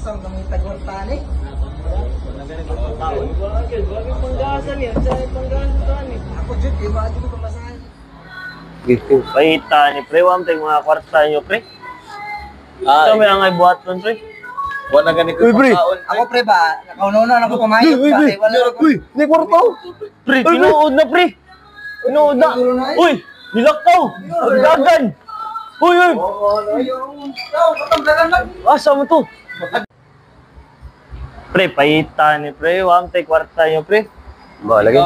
Asam kami tagwartani. Bakit panggasan yan? Saan panggasan yan? Ako jud kay ba jud ko pamasahe. Paita ni pre, wam tayo mga kwarta nyo pre. Ito may angay buhat nun pre. Wala ganito Uy, pre. Ako pre ba, nakaunauna na ako kumain. Uy, di kwarto. Pre, tinuod na pre. Tinuod na. Uy, nilakaw. Dagan. Uy, uy. Asa mo to? Pre, paita ni pre, wam tayo kwarta nyo pre. Ba, lagi.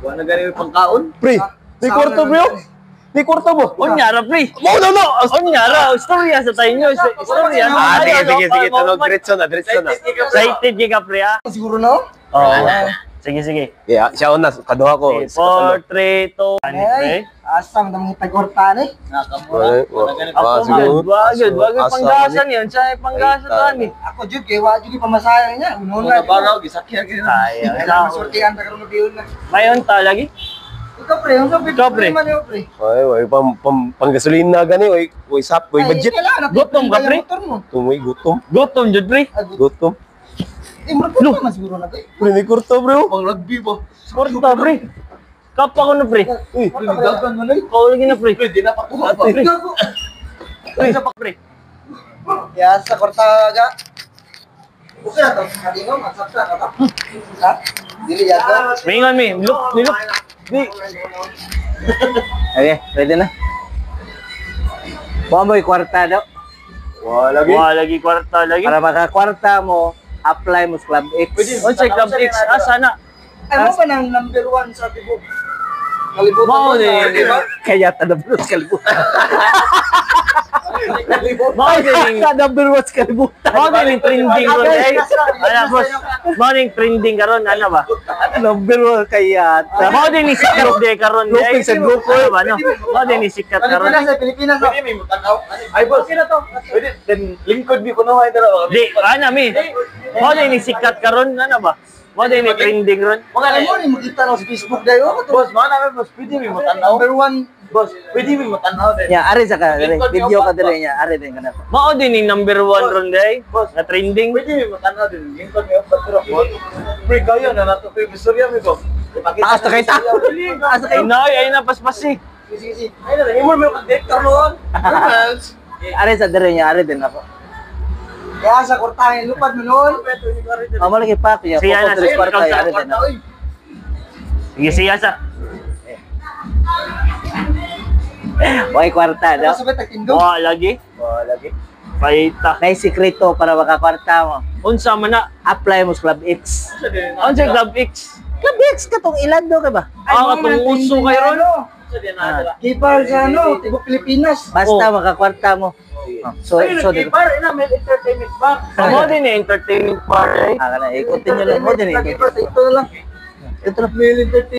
Wala ganito pangkaon. Pre, di kwarto bro. Di kwarto mo. Onyara pre. Oh, no. Onyara, istorya sa tayo nyo. Istorya. Sige. Tulog, diretso na. Excited ka pre ha? Siguro no? Oo. Sige. Yeah, siya una, kaduha ko. 4, 3, 2, 1, pre. Asam kami tagwartani. Nakamura. Wala ganito. Ako wag panggasan yan. Siya panggasan tani. Ako jud kay wa jud pamasahe niya. Ununa. Una baraw, gisakya gina. Ay, Kailangan masortihan ta karon diyon na. Mayon ta lagi. Ikaw pre, ang sabi Ikaw, pre. man yo pre. Ay, pang-gasolina gani, oy, sap, oy, budget. Gutom ka, pre? Tumoy, gutom. Gutom jud pre. Gutom. Mo mas siguro na pre. Pre, di kwarto bro. Pang rugby ba? Sporta pre. Kapa ko na pre. Uy, Dagan man ay. Ikaw lagi na pre. Pre, di na pakuha pa. Pre. Isa pa pre. Ya sa kwarta ga. Okay na to, kadingo magsakta ka ta. Ha? Dili yata. Mingon mi. Nilok. Di. Okay, ready na. Buwan mo kwarta daw. Wala lagi kwarta lagi. Para makakwarta mo, apply mo sa Club X. On check Club X. Sana. Ay mo ba ng number 1 sa Tibo? Kalibutan Mao mo din. Kaya tanablos kalibutan. Mao din. Number 1 sa kalibutan. Mao din trending ron eh. Ana boss. Mao din trending karon ana ba? Number 1 kaya. Mao din ni sikat de karon eh. Grouping sa grupo. Ano ba no? Mao din ni sikat karon. Pilipinas. Pwede may mutanaw. Ay, boss. Okay na to. Pwede, then lingkod di ko na ay dara. Di, ana mi. Mao din ni sikat karon ana ba? Mao din ni trending ron. Mga mo ni makita na sa Facebook dayo. Boss, mana namin boss, pwede may mutanaw. Number 1. Boss, pwede may mutanaw din. Ya, ari sa ka, video ka dire niya, ari din kana. Mao din ni number 1 ron day. Na trending. Pwede may mutanaw din. Lingkod may upat pero boss. Pre, kayo na nato pre, bistorya mi ko. Taas na kay ta. Taas na kay. Ay na paspas eh. Sige. Ay na, imol may director ron. Ari sa dire niya, ari din ako. Kaya sa kurtahin lupad mo noon. Amo lagi pa kaya. Siya na, siya. Kwarta ari din. Sige siya sa. Way kwarta daw. Wa lagi. Lagi. Paita. May sikreto para makakwarta mo. Unsa man na? Apply mo sa Club X. On check Club X. Club X katong ilan do ka ba? Katong uso kay ron. Kipar sa ano, Tibo Pilipinas. Basta makakwarta mo. So di Bar ina may entertainment bar. Mao din ni entertainment bar eh. kana ikutin niyo lang mo din eh. Ito na lang. Ito lang. May entertainment